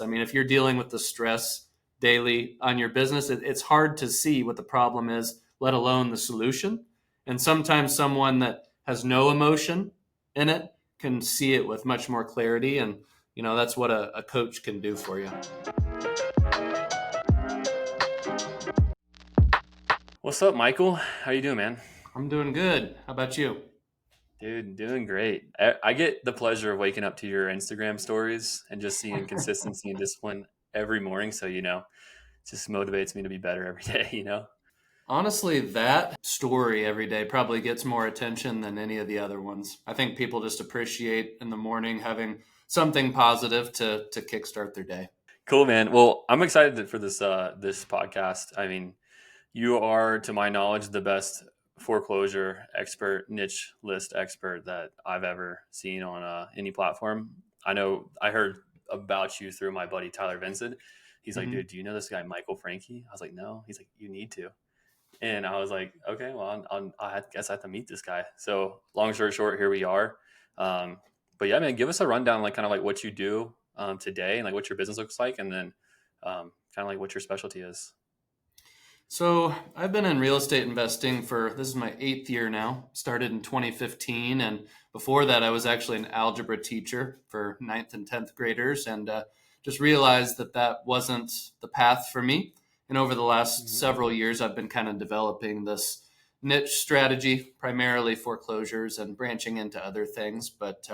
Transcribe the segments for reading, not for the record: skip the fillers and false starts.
I mean, if you're dealing with the stress daily on your business, it's hard to see what the problem is, let alone the solution. And sometimes someone that has no emotion in it can see it with much more clarity. And, that's what a coach can do for you. What's up, Michael? How you doing, man? I'm doing good. How about you? Dude, doing great. I get the pleasure of waking up to your Instagram stories and just seeing consistency and discipline every morning. So, it just motivates me to be better every day. Honestly, that story every day probably gets more attention than any of the other ones. I think people just appreciate in the morning having something positive to kickstart their day. Cool, man. Well, I'm excited for this podcast. I mean, you are, to my knowledge, the best foreclosure expert, niche list expert that I've ever seen on any platform. I know I heard about you through my buddy Tyler Vincent. He's like, Mhm. dude, do you know this guy Michael Frankie? I was like, no. He's like, you need to. And I was like, okay, well, I guess I have to meet this guy. So long story short, here we are. Um, but yeah, man, give us a rundown, like kind of like what you do today and like what your business looks like, and then kind of like what your specialty is. So I've been in real estate investing for this is my 8th year now. Started in 2015, and before that, I was actually an algebra teacher for ninth and 10th graders, and just realized that wasn't the path for me. And over the last Mhm. several years, I've been kind of developing this niche strategy, primarily foreclosures and branching into other things. But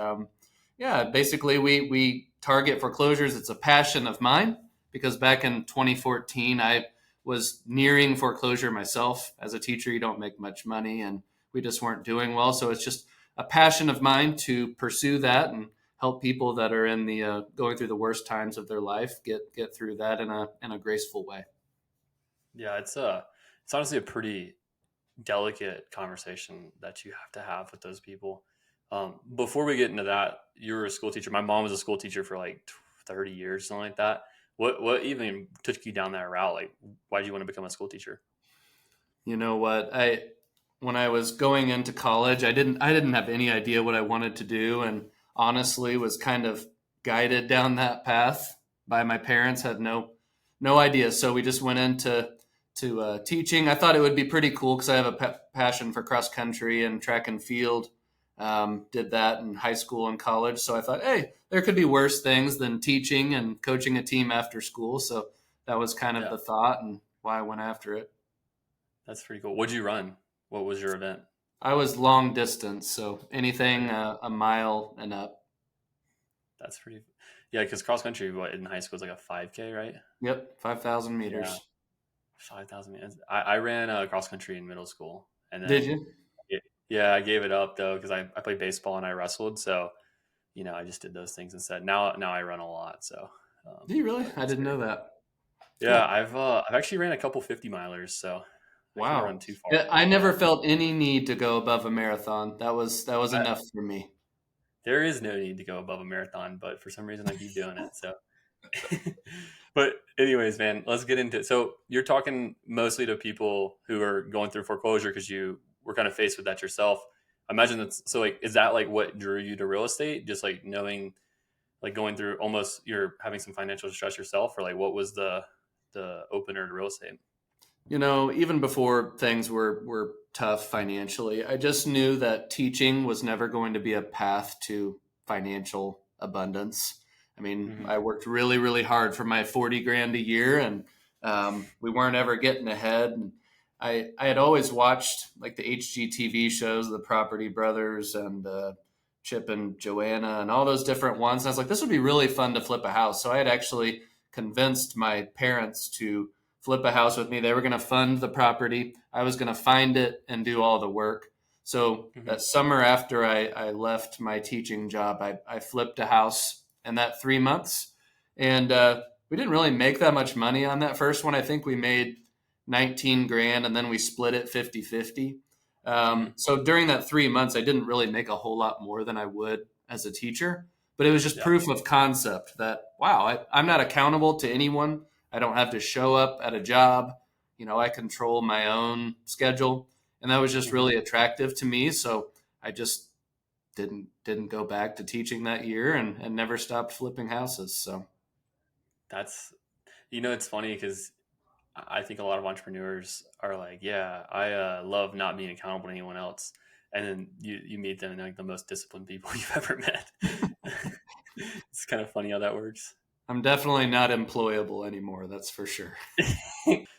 yeah, basically, we target foreclosures. It's a passion of mine because back in 2014, I was nearing foreclosure myself. As a teacher, you don't make much money, and we just weren't doing well. So it's just a passion of mine to pursue that and help people that are in the going through the worst times of their life get through that in a graceful way. Yeah, it's honestly a pretty delicate conversation that you have to have with those people. Before we get into that, you were a school teacher. My mom was a school teacher for like 30 years, something like that. What even took you down that route? Like, why did you want to become a school teacher? You know what? I When I was going into college, I didn't have any idea what I wanted to do, and honestly was kind of guided down that path by my parents. Had no idea, so we just went into to teaching. I thought it would be pretty cool because I have a passion for cross country and track and field. Did that in high school and college, so I thought, hey, there could be worse things than teaching and coaching a team after school. So that was kind of Yeah, the thought and why I went after it. that's pretty cool. What'd you run? What was your event? I was long distance, so anything Okay, a mile and up. that's pretty. Yeah, because cross country, what in high school is like a 5K, right? Yep, 5,000 Yeah, meters. 5,000 minutes. I ran cross country in middle school, and Did then you? yeah, I gave it up though because I played baseball and I wrestled. So I just did those things instead. Now I run a lot. So, Did you really? but I it's didn't great. know that. Yeah, Cool. I've actually ran a couple 50 milers, so I can't Wow. run too far. Yeah, I Yeah, never felt any need to go above a marathon. That was I, enough for me. there is no need to go above a marathon, but for some reason I keep doing it. So, but anyways, man, let's get into it. So you're talking mostly to people who are going through foreclosure because you were kind of faced with that yourself. I imagine that's so. Like, is that like what drew you to real estate? Just like knowing, like going through almost you're having some financial stress yourself, or like what was the opener to real estate? Even before things were tough financially, I just knew that teaching was never going to be a path to financial abundance. I mean, Hmm. I worked really, really hard for my 40 grand a year, and we weren't ever getting ahead. And I had always watched like the HGTV shows, the Property Brothers and Chip and Joanna, and all those different ones. And I was like, this would be really fun to flip a house. So I had actually convinced my parents to flip a house with me. They were going to fund the property. I was going to find it and do all the work. So Hmm. that summer after I left my teaching job, I flipped a house in that 3 months. And we didn't really make that much money on that first one. I think we made 19 grand and then we split it 50-50. Hmm. So during that 3 months, I didn't really make a whole lot more than I would as a teacher. But it was just Yeah. proof of concept that, wow, I'm not accountable to anyone. I don't have to show up at a job. I control my own schedule, and that was just Hmm. really attractive to me. So I just didn't go back to teaching that year and never stopped flipping houses. So That's, it's funny because I think a lot of entrepreneurs are like, yeah, I love not being accountable to anyone else. And then you meet them and they're like the most disciplined people you've ever met. It's kind of funny how that works. I'm definitely not employable anymore. That's for sure.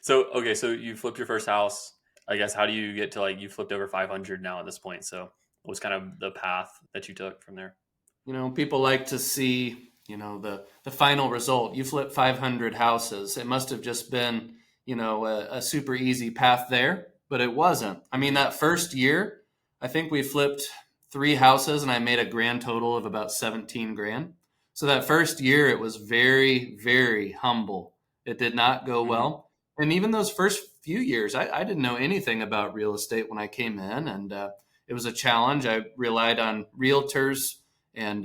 So, okay, so you flipped your first house. I guess, how do you get to like, you flipped over 500 now at this point? So what's kind of the path that you took from there? People like to see, the final result. You flip 500 houses. It must have just been, a super easy path there, but it wasn't. I mean, that first year, I think we flipped 3 houses and I made a grand total of about 17 grand. So that first year, it was very, very humble. It did not go Hmm. well. And even those first few years, I didn't know anything about real estate when I came in. And it was a challenge. I relied on realtors and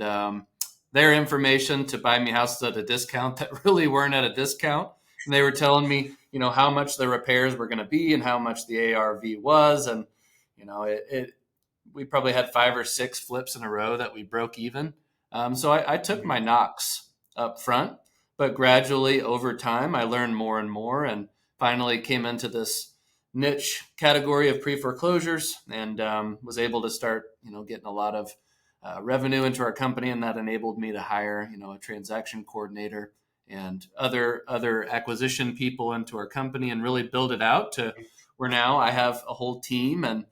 their information to buy me houses at a discount that really weren't at a discount. And they were telling me, how much the repairs were going to be and how much the ARV was. And, we probably had 5 or 6 flips in a row that we broke even. So I took Hmm. my knocks up front, but gradually over time, I learned more and more and finally came into this niche category of pre foreclosures and was able to start, getting a lot of revenue into our company, and that enabled me to hire, a transaction coordinator and other acquisition people into our company, and really build it out to where now I have a whole team, and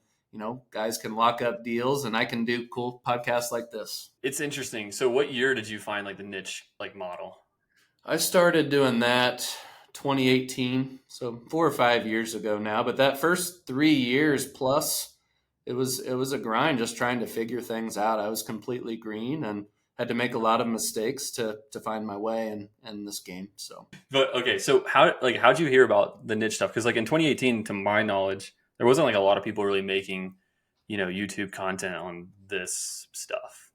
guys can lock up deals, and I can do cool podcasts like this. It's interesting. So what year did you find like the niche like model? I started doing that 2018, so 4 or 5 years ago now. But that first 3 years plus, it was a grind just trying to figure things out. I was completely green and had to make a lot of mistakes to find my way in this game. So But okay, so how'd you hear about the niche stuff? Because like in 2018, to my knowledge, there wasn't like a lot of people really making, YouTube content on this stuff.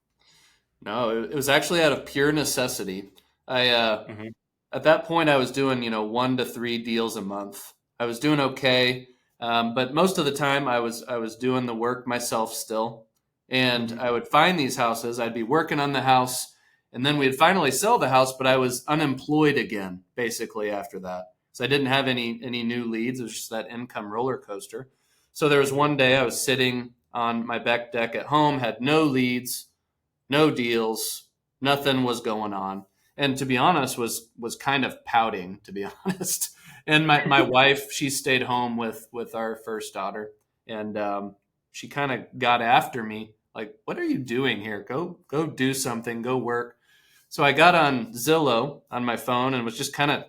no, it was actually out of pure necessity. I Hmm. At that point, I was doing 1 to 3 deals a month. I was doing okay, but most of the time I was doing the work myself still, and Hmm. I would find these houses. I'd be working on the house, and then we'd finally sell the house. But I was unemployed again, basically after that. So I didn't have any new leads. It was just that income roller coaster. So there was Hmm. one day I was sitting on my back deck at home, had no leads, no deals, nothing was going on. And to be honest, was kind of pouting, to be honest. And my wife, she stayed home with our first daughter, and she kind of got after me, like, "What are you doing here? Go do something. Go work." So I got on Zillow on my phone and was just kind of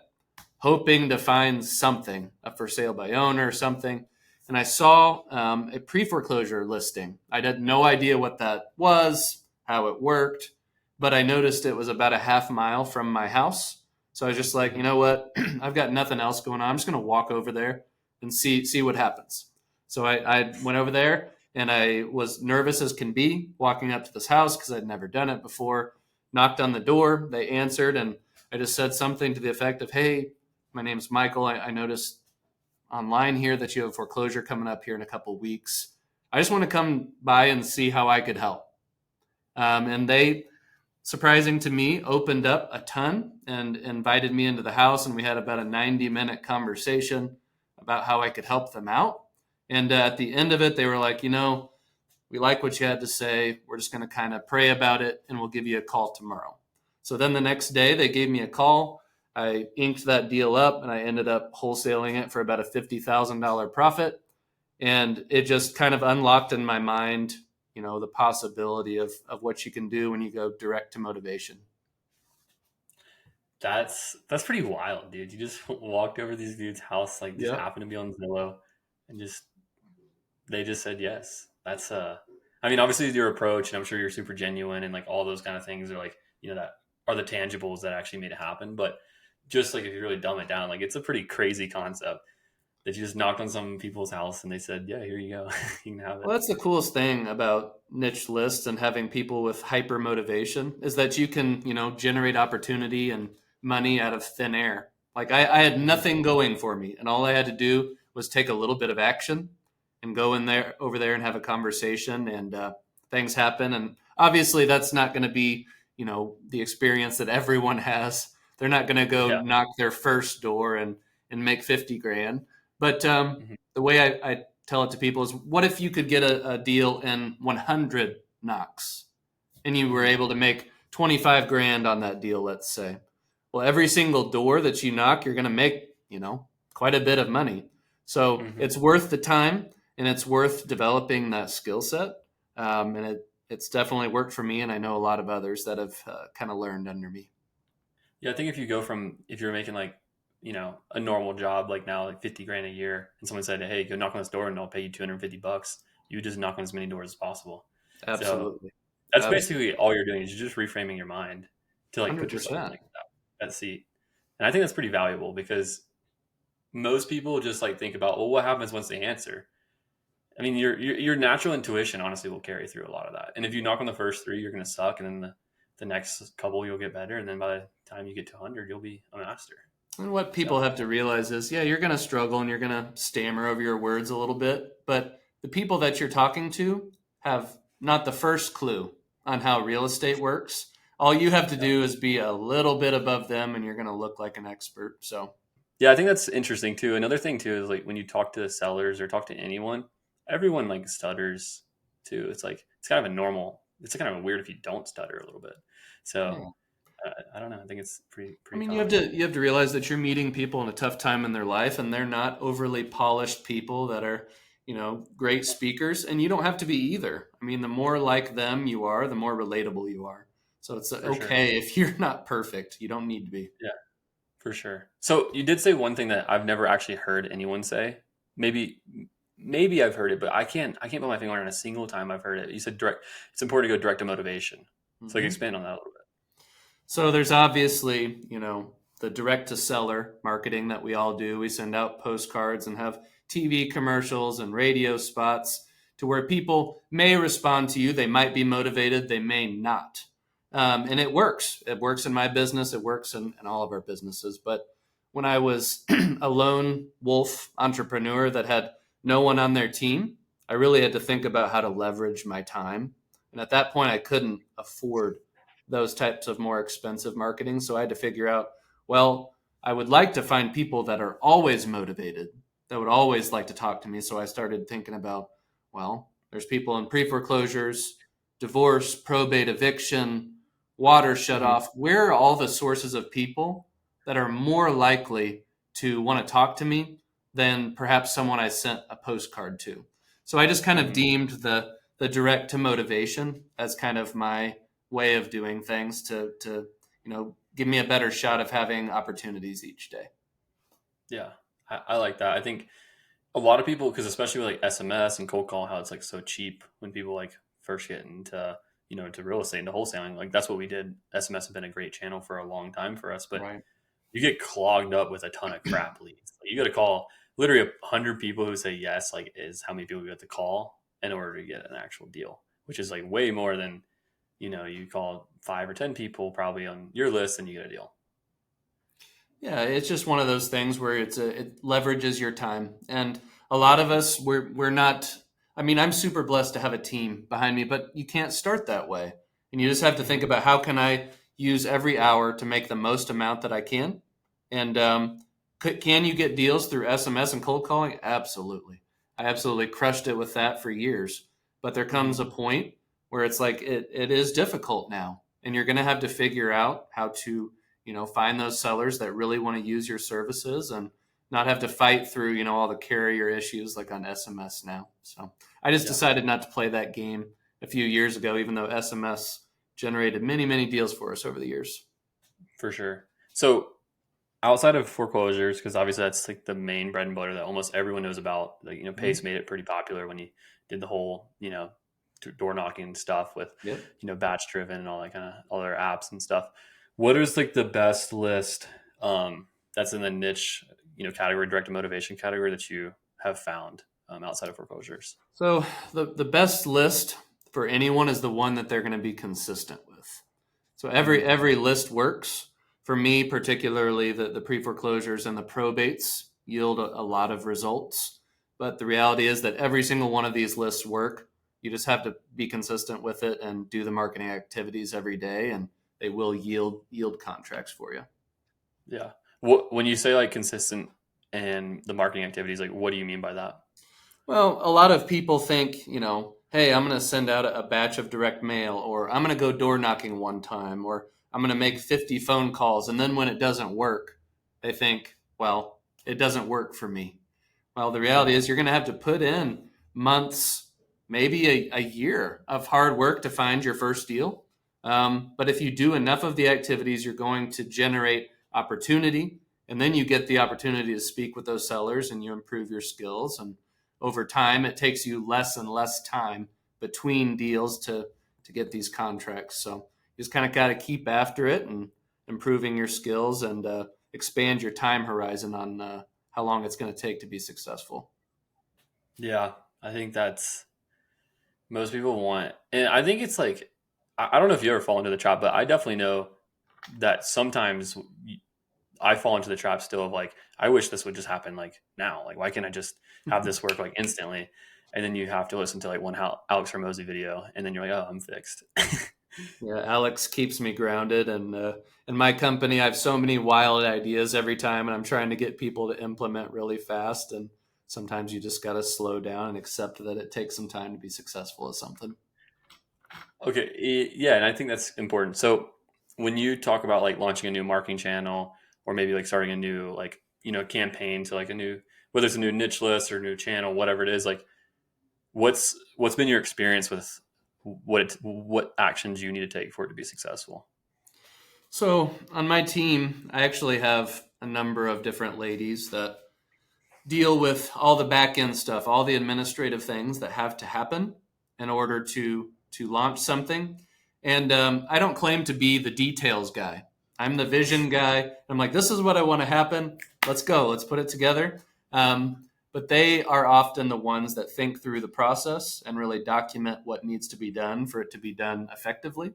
hoping to find something, a for sale by owner or something. And I saw a pre foreclosure listing. I had no idea what that was, how it worked, but I noticed it was about a half mile from my house. So I was just like, you Hmm. know what? I've got nothing else going on. I'm just going to walk over there and see what happens. So I went over there and I was nervous as can be walking up to this house because I'd never done it before. Knocked on the door. They answered, and I just said something to the effect of, "Hey, my name's Michael. I noticed online here that you have foreclosure coming up here in a couple of weeks. I just want to come by and see how I could help." And they, surprising to me, opened up a ton and invited me into the house. And we had about a 90-minute conversation about how I could help them out. And at the end of it, they were like, "We like what you had to say. We're just going to kind of pray about it and we'll give you a call tomorrow." So then the next day, they gave me a call. I inked that deal up and I ended up wholesaling it for about a $50,000 profit. And it just kind of unlocked in my mind, the possibility of what you can do when you go direct to motivation. That's pretty wild, dude. You just walked over these dude's house, like just Yeah. happened to be on Zillow, and just they just said yes. That's I mean, obviously your approach, and I'm sure you're super genuine, and like all those kind of things are like that are the tangibles that actually made it happen. But just like if you really dumb it down, like it's a pretty crazy concept that you just knocked on some people's house and they said, "Yeah, here you go, you can have it." Well, that's the coolest thing about niche lists and having people with hyper motivation is that you can, generate opportunity and money out of thin air. Like I had Mhm. nothing going for me, and all I had to do was take a little bit of action and go in there over there and have a conversation, and things happen. And obviously, that's not going to be, the experience that everyone has. They're not going to go Yeah. knock their first door and make 50 grand. But Mhm. the way I tell it to people is, what if you could get a deal in 100 knocks and you were Mhm. able to make 25 grand on that deal, let's say? Well, every single door that you knock, you're going to make, quite a bit of money. So Mhm. it's worth the time and it's worth developing that skill set. It's definitely worked for me. And I know a lot of others that have kind of learned under me. Yeah, I think if you're making like, a normal job like now, like 50 grand a year, and someone said, "Hey, go knock on this door and I'll pay you $250," you would just knock on as many doors as possible. So Absolutely. that's Absolutely. basically all you're doing is you're just reframing your mind to like put yourself in 100%. like that seat. And I think that's pretty valuable because most people just like think about, well, what happens once they answer? I mean, your natural intuition honestly will carry through a lot of that. And if you knock on the first three, you're going to suck, and then the next couple you'll get better, and then by the time you get to 100, you'll be a master. And what people So have to realize is, yeah, you're going to struggle and you're going to stammer over your words a little bit, but the people that you're talking to have not the first clue on how real estate works. All you have to yeah, do is be a little bit above them and you're going to look like an expert. So, yeah, I think that's interesting too. Another thing too is like when you talk to sellers or talk to anyone, everyone like stutters too. It's like it's kind of a normal. It's kind of weird if you don't stutter a little bit. So yeah. I don't know. I think it's I pretty mean, common. you have to realize that you're meeting people in a tough time in their life, and they're not overly polished people that are, great speakers, and you don't have to be either. I mean, the more like them you are, the more relatable you are. So it's For sure. okay if you're not perfect. You don't need to be. Yeah. For sure. So you did say one thing that I've never actually heard anyone say. Maybe maybe I've heard it, but I can't put my finger on it a single time I've heard it. You said direct. It's important to go direct to motivation. So like Hmm. expand on that a little So there's obviously, the direct to seller marketing that we all do. We send out postcards and have TV commercials and radio spots to where people may respond to you. They might be motivated, they may not. And it works. It works in my business, it works in all of our businesses. But when I was a lone wolf entrepreneur that had no one on their team, I really had to think about how to leverage my time. And at that point, I couldn't afford those types of more expensive marketing. So I had to figure out, well, I would like to find people that are always motivated, that would always like to talk to me. So I started thinking about, well, there's people in pre foreclosures, divorce, probate, eviction, water shut bit. off. Where are all the sources of people that are more likely to want to talk to me than perhaps someone I sent a postcard to? So I just kind of Hmm. deemed the direct to motivation as kind of my way of doing things to give me a better shot of having opportunities each day. Yeah, I like that. I think a lot of people, because especially with like SMS and cold call, how it's like so cheap when people like first get into to real estate, into wholesaling. Like that's what we did. SMS has been a great channel for a long time for us, but Right. you get clogged up with a ton of crap leads. Like, you got to call literally 100 people who say yes. Like, is how many people you have to call in order to get an actual deal, which is like way more than you call 5 or 10 people probably on your list and you get a deal. Yeah, it's just one of those things where it leverages your time, and a lot of us we're not. I mean, I'm super blessed to have a team behind me, but you can't start that way, and you just have to think Hmm. about how can I use every hour to make the most amount that I can, and can you get deals through SMS and cold calling? Absolutely, I absolutely crushed it with that for years, but there comes Hmm. a point where it's like it is difficult now, and you're going to have to figure out how to find those sellers that really want to use your services and not have to fight through all the carrier issues like on SMS now. So I just Yeah, decided not to play that game a few years ago, even though SMS generated many deals for us over the years. for sure. So outside of foreclosures, because obviously that's like the main bread and butter that almost everyone knows about. Like Pace Mhm. made it pretty popular when he did the whole door knocking stuff with Yep. batch driven and all that kind of other apps and stuff. What is like the best list that's in the niche category, direct motivation category, that you have found outside of foreclosures? So the best list for anyone is the one that they're going to be consistent with. So Hmm. every list works. For me, particularly the pre foreclosures and the probates yield a lot of results. But the reality is that every single one of these lists work. You just have to be consistent with it and do the marketing activities every day, and they will yield contracts for you. Yeah. When you say like consistent and the marketing activities, like what do you mean by that? Well, a lot of people think, hey, I'm going to send out a batch of direct mail, or I'm going to go door knocking one time, or I'm going to make 50 phone calls. And then when it doesn't work, they think, well, it doesn't work for me. Well, the reality Mhm. is you're going to have to put in months, maybe a year of hard work to find your first deal. But if you do enough of the activities, you're going to generate opportunity. And then you get the opportunity to speak with those sellers and you improve your skills. And over time, it takes you less and less time between deals to get these contracts. So you just kind of got to keep after it and improving your skills and expand your time horizon on how long it's going to take to be successful. Yeah. I think that's most people want, and I think it's like, I don't know if you ever fall into the trap, but I definitely know that sometimes I fall into the trap still of like, I wish this would just happen like now. Like, why can't I just have this work like instantly? And then you have to listen to like one Alex Hormozy video, and then you're like, oh, I'm fixed. Yeah, Alex keeps me grounded, and in my company, I have so many wild ideas every time, and I'm trying to get people to implement really fast. And sometimes you just got to slow down and accept that it takes some time to be successful at something. Okay, yeah, and I think that's important. So when you talk about like launching a new marketing channel or maybe like starting a new like campaign to like a new, whether it's a new niche list or new channel, whatever it is, like what's been your experience with what actions you need to take for it to be successful? So on my team, I actually have a number of different ladies that deal with all the back end stuff, all the administrative things that have to happen in order to launch something. And I don't claim to be the details guy. I'm the vision guy. I'm like, this is what I want to happen. Let's go. Let's put it together. But they are often the ones that think through the process and really document what needs to be done for it to be done effectively.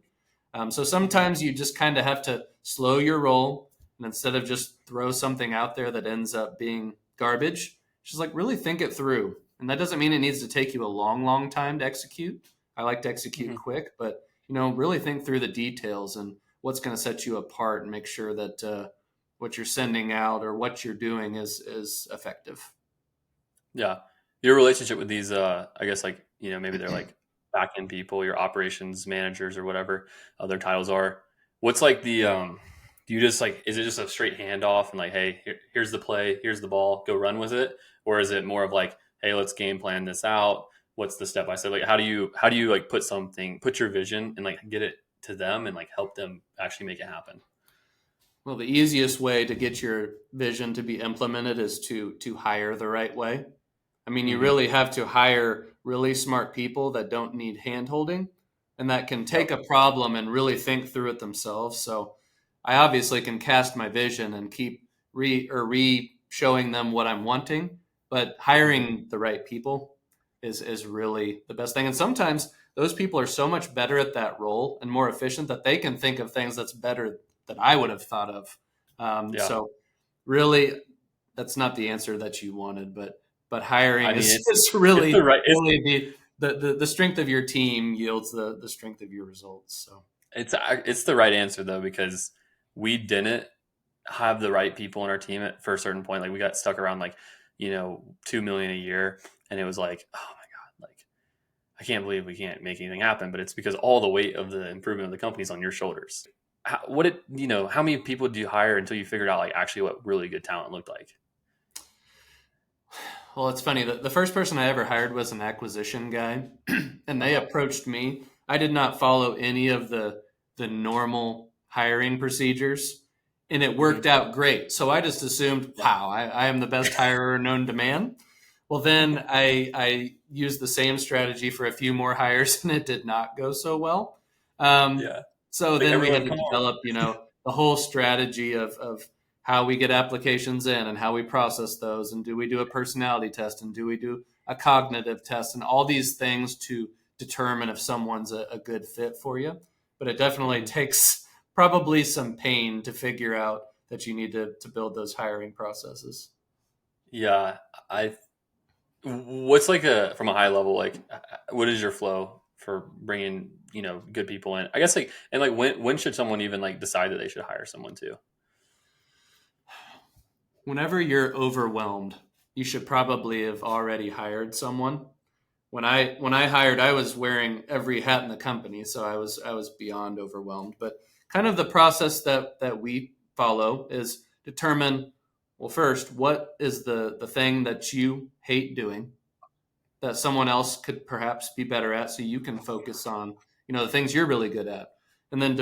So Mhm. sometimes you just kind of have to slow your roll, and instead of just throw something out there that ends up being garbage, just like really think it through. And that doesn't mean it needs to take you a long, long time to execute. I like to execute Mhm. quick, but really think through the details and what's going to set you apart and make sure that what you're sending out or what you're doing is effective. Yeah. Your relationship with these, I guess, like, maybe they're like back end people, your operations managers or whatever other titles are. What's like do you just like, is it just a straight handoff and like, hey, here's the play, here's the ball, go run with it? Or is it more of like, hey, let's game plan this out? What's the step by step? Like, how do you like put your vision and like get it to them and like help them actually make it happen? Well, the easiest way to get your vision to be implemented is to hire the right way. I mean, you Hmm. really have to hire really smart people that don't need handholding and that can take Yep. a problem and really think through it themselves. So I obviously can cast my vision and keep re showing them what I'm wanting, but Hmm. hiring the right people is really the best thing. And sometimes those people are so much better at that role and more efficient that they can think of things that's better than I would have thought of. Yeah. So really, that's not the answer that you wanted, but hiring I mean, is, it's, is it's the really right, it's, really the strength of your team yields the strength of your results. So it's the right answer though, because we didn't have the right people in our team for a certain point. Like we got stuck around like 2 million a year, and it was like, oh my god, like I can't believe we can't make anything happen. But it's because all the weight of the improvement of the company is on your shoulders. How many people do you hire until you figured out like actually what really good talent looked like? well, it's funny. The first person I ever hired was an acquisition guy, and Uh they huh. approached me. I did not follow any of the normal hiring procedures, and it worked Hmm. out great. So I just assumed, Yeah. wow, I am the best hirer known to man. Well, then I used the same strategy for a few more hires, and it did not go so well. Um, Yeah. so Like then we had everyone, to come on. develop, the whole strategy of how we get applications in and how we process those, and do we do a personality test, and do we do a cognitive test, and all these things to determine if someone's a good fit for you. But it definitely Hmm. takes probably some pain to figure out that you need to build those hiring processes. Yeah. I What's like a from a high level like what is your flow for bringing good people in? I guess like and like when should someone even like decide that they should hire someone too? Whenever you're overwhelmed, you should probably have already hired someone. When I hired, I was wearing every hat in the company, so I was beyond overwhelmed. But kind of the process that we follow is determine, well, first, what is the thing that you hate doing that someone else could perhaps be better at, so you can focus on the things you're really good at, and then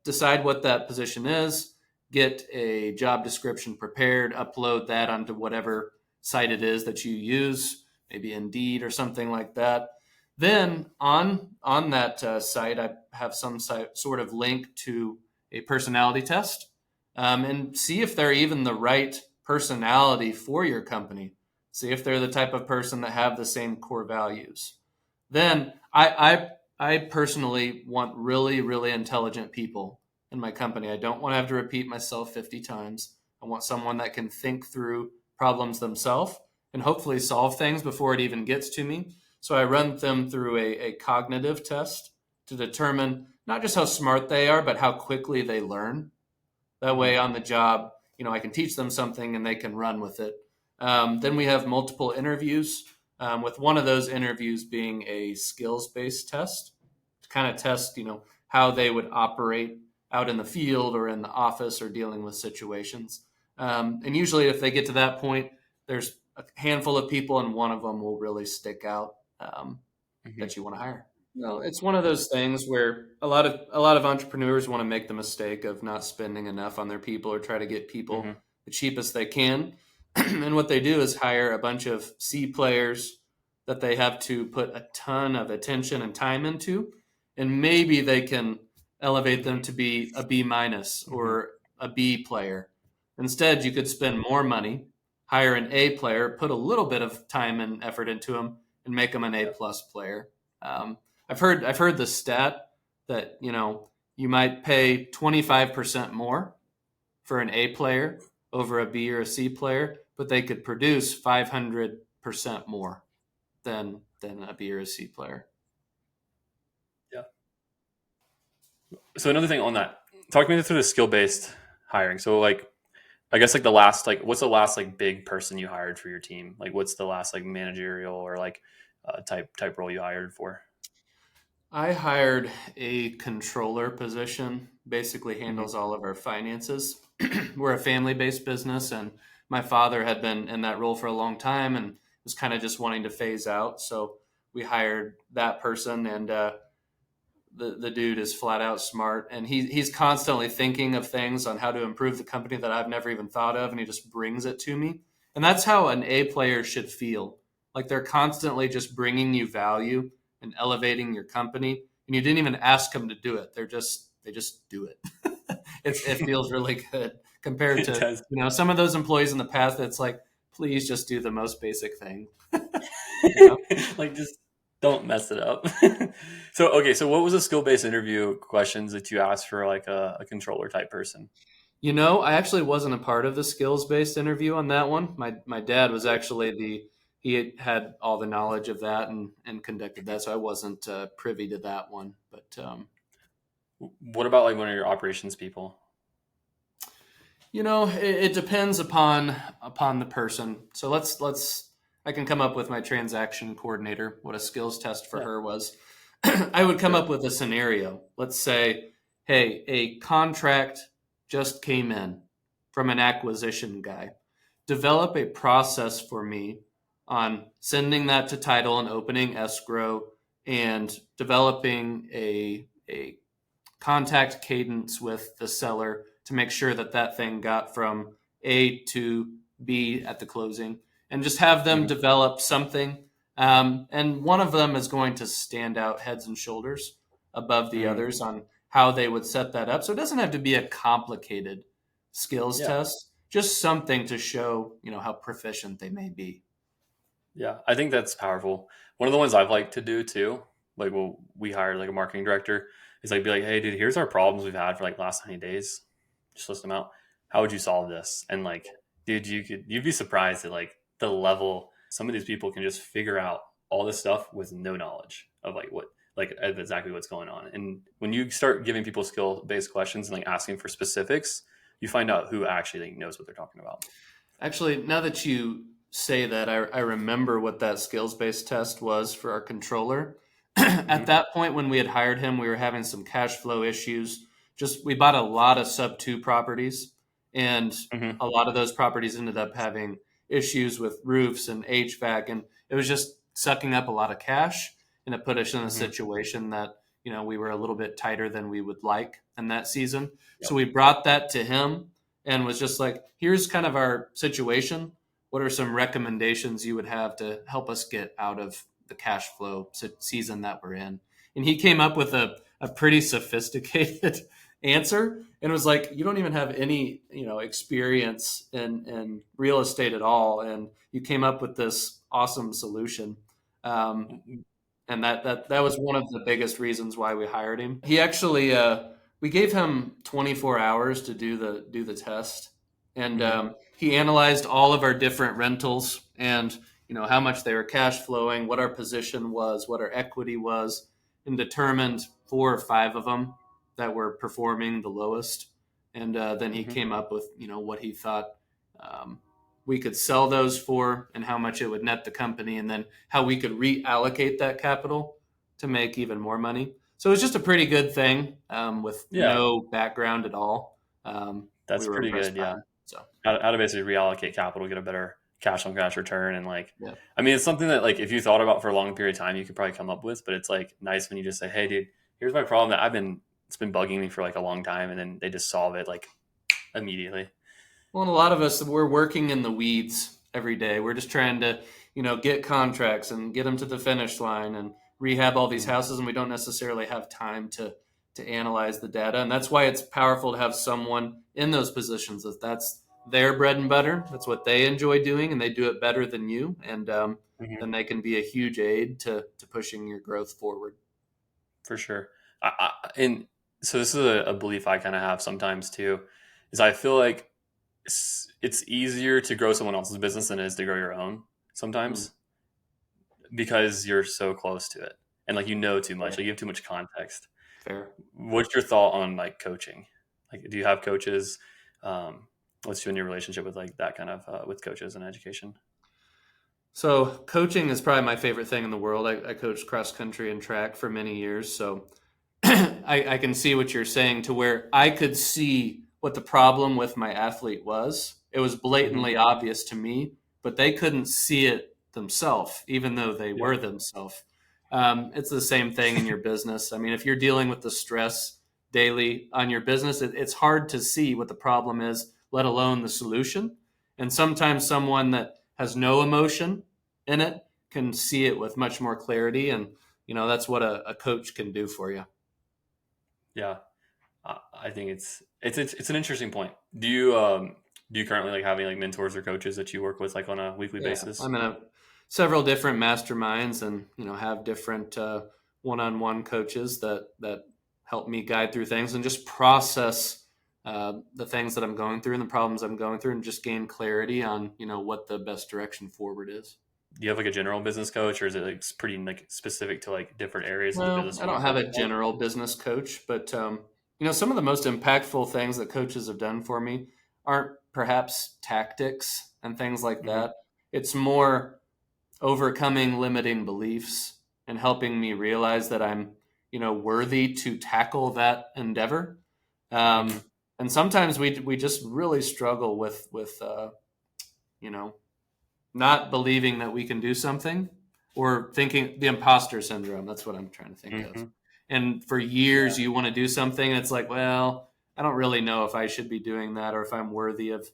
decide what that position is. Get a job description prepared, upload that onto whatever site it is that you use, maybe Indeed or something like that. Then on that site, I have some sort of link to a personality test, and see if they're even the right personality for your company. See if they're the type of person that have the same core values. Then I personally want really, really intelligent people in my company. I don't want to have to repeat myself 50 times. I want someone that can think through problems themselves and hopefully solve things before it even gets to me. So I run them through a cognitive test to determine not just how smart they are, but how quickly they learn. That Mm-hmm. way, on the job, I can teach them something and they can run with it. Then we have multiple interviews, with one of those interviews being a skills based test to kind of test, how they would operate out in the field or in the office or dealing with situations. And usually, if they get to that point, there's a handful of people, and one of them will really stick out, Mm-hmm. that you want to hire. It's one of those things where a lot of entrepreneurs want to make the mistake of not spending enough on their people or try to get people Mm-hmm. the cheapest they can. And what they do is hire a bunch of C players that they have to put a ton of attention and time into, and maybe they can elevate them to be a B minus Mm-hmm. or a B player. Instead, you could spend more money, hire an A player, put a little bit of time and effort into them, and make them an A Yeah. plus player. Um, I've heard the stat that you might pay 25% more for an A player over a B or a C player, but they could produce 500% more than a B or a C player. Yeah. So another thing on that, talk me through the skill based hiring. So like, I guess like the last like what's the last like big person you hired for your team? Like what's the last like managerial or like type role you hired for? I hired a controller position, basically Mm-hmm. handles all of our finances. We're a family based business, and my father had been in that role for a long time and was kind of just wanting to phase out. So we hired that person, and the dude is flat out smart, and he's constantly thinking of things on how to improve the company that I've never even thought of, and he just brings it to me. And that's how an A player should feel. Like they're constantly just bringing you value and elevating your company, and you didn't even ask them to do it. They just do it. It feels really good compared It to does. some of those employees in the past. That's like, please just do the most basic thing. You know? Like just don't mess it up. So okay, so what was the skill based interview questions that you asked for like a controller type person? I actually wasn't a part of the skills based interview on that one. My dad was actually he had all the knowledge of that and conducted that, so I wasn't privy to that one. But What about like one of your operations people? it depends upon the person. So let's I can come up with my transaction coordinator, what a skills test for Yeah, her was. I would come sure. up with a scenario. Let's say, hey, a contract just came in from an acquisition guy. Develop a process for me on sending that to title and opening escrow, and developing a contact cadence with the seller to make sure that that thing got from A to B at the closing, and just have them Hmm. develop something. And one of them is going to stand out heads and shoulders above the Hmm. others on how they would set that up. So it doesn't have to be a complicated skills Yeah, test, just something to show, how proficient they may be. yeah. I think that's powerful. One of the ones I've liked to do too, like well, we hired like a marketing director, is like be like, hey, dude, here's our problems we've had for like last 90 days. Just list them out. How would you solve this? And like, dude, you'd be surprised at like the level some of these people can just figure out all this stuff with no knowledge of like what like of exactly what's going on. And when you start giving people skill based questions and like asking for specifics, you find out who actually like, knows what they're talking about. Actually, now that you say that, I remember what that skills-based test was for our controller. At Hmm. that point, when we had hired him, we were having some cash flow issues. Just we bought a lot of sub two properties, and Hmm. a lot of those properties ended up having issues with roofs and HVAC, and it was just sucking up a lot of cash, and it put us in a Hmm. situation that we were a little bit tighter than we would like in that season. Yep. So we brought that to him and was just like, here's kind of our situation. What are some recommendations you would have to help us get out of the cash flow season that we're in? And he came up with a pretty sophisticated answer and was like, you don't even have any, experience in real estate at all. And you came up with this awesome solution. Um, and that was one of the biggest reasons why we hired him. He actually we gave him 24 hours to do the test, and Hmm. he analyzed all of our different rentals and how much they were cash flowing, what our position was, what our equity was, and determined 4 or 5 of them that were performing the lowest. And then he Hmm. came up with what he thought um, we could sell those for and how much it would net the company, and then how we could reallocate that capital to make even more money. So it was just a pretty good thing with Yeah, no background at all. We that's were pretty impressed good. by Yeah, him. So how to basically reallocate capital, get a better cash on cash return, and like, yeah. I mean, it's something that like if you thought about for a long period of time, you could probably come up with. But it's like nice when you just say, "Hey, dude, here's my problem that it's been bugging me for like a long time," and then they just solve it like immediately. Well, and a lot of us, we're working in the weeds every day. We're just trying to, get contracts and get them to the finish line and rehab all these Mhm. houses, and we don't necessarily have time to analyze the data. And that's why it's powerful to have someone in those positions. That's their bread and butter. That's what they enjoy doing, and they do it better than you. And Mhm. then they can be a huge aid to pushing your growth forward. For sure. And so this is a belief I kind of have sometimes too, is I feel like it's easier to grow someone else's business than it is to grow your own Hmm, sometimes because you're so close to it and like you know too much, fair, like you have too much context. fair. What's your thought on like coaching? Like, do you have coaches? What's you in your relationship with like that kind of with coaches and education? So coaching is probably my favorite thing in the world. I coached cross country and track for many years, so I can see what you're saying to where I could see what the problem with my athlete was. It was Hmm. blatantly obvious to me, but they couldn't see it themselves, even though they Yep. were themselves. It's the same thing in your business. I mean, if you're dealing with the stress daily on your business, it's hard to see what the problem is, let alone the solution. And sometimes someone that has no emotion in it can see it with much more clarity. And, that's what a coach can do for you. Yeah. I think it's an interesting point. Do you currently like have any like mentors or coaches that you work with like on a weekly Yeah, basis? I'm in several different masterminds, and have different one-on-one coaches that help me guide through things and just process the things that I'm going through and the problems I'm going through, and just gain clarity on what the best direction forward is. Do you have like a general business coach, or is it like pretty like specific to like different areas of the No, business I you want don't to have focus a on? general business coach, but some of the most impactful things that coaches have done for me aren't perhaps tactics and things like Hmm. that. It's more overcoming limiting beliefs and helping me realize that I'm, worthy to tackle that endeavor. Hmm. And sometimes we just really struggle with you know not believing that we can do something, or thinking the imposter syndrome. That's what I'm trying to think of. Hmm. And for years, you want to do something, and it's like, well, I don't really know if I should be doing that or if I'm worthy of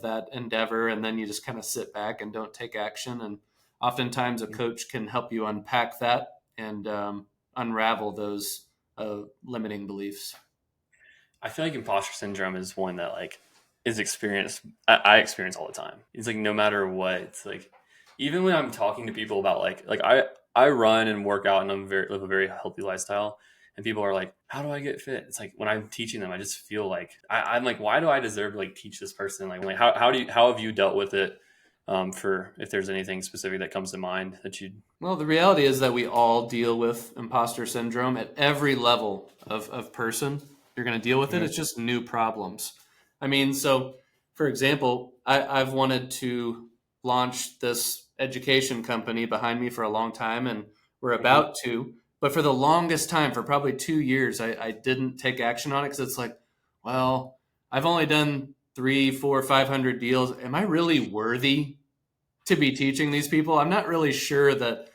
that endeavor. And then you just kind of sit back and don't take action. And oftentimes, a Hmm. coach can help you unpack that and unravel those limiting beliefs. I feel like imposter syndrome is one that like is experienced. I experience all the time. It's like no matter what. It's like even when I'm talking to people about like I run and work out and live a very healthy lifestyle. And people are like, "How do I get fit?" It's like when I'm teaching them, I just feel like I'm like, "Why do I deserve to like teach this person?" Like how have you dealt with it? For if there's anything specific that comes to mind that you. Well, the reality is that we all deal with imposter syndrome at every level of person. You're going to deal with it. Mhm. It's just new problems. I mean, so for example, I've wanted to launch this education company behind me for a long time, and we're Mm-hmm. about to. But for the longest time, for probably 2 years, I didn't take action on it because it's like, well, I've only done 3, 4, 500 deals. Am I really worthy to be teaching these people? I'm not really sure that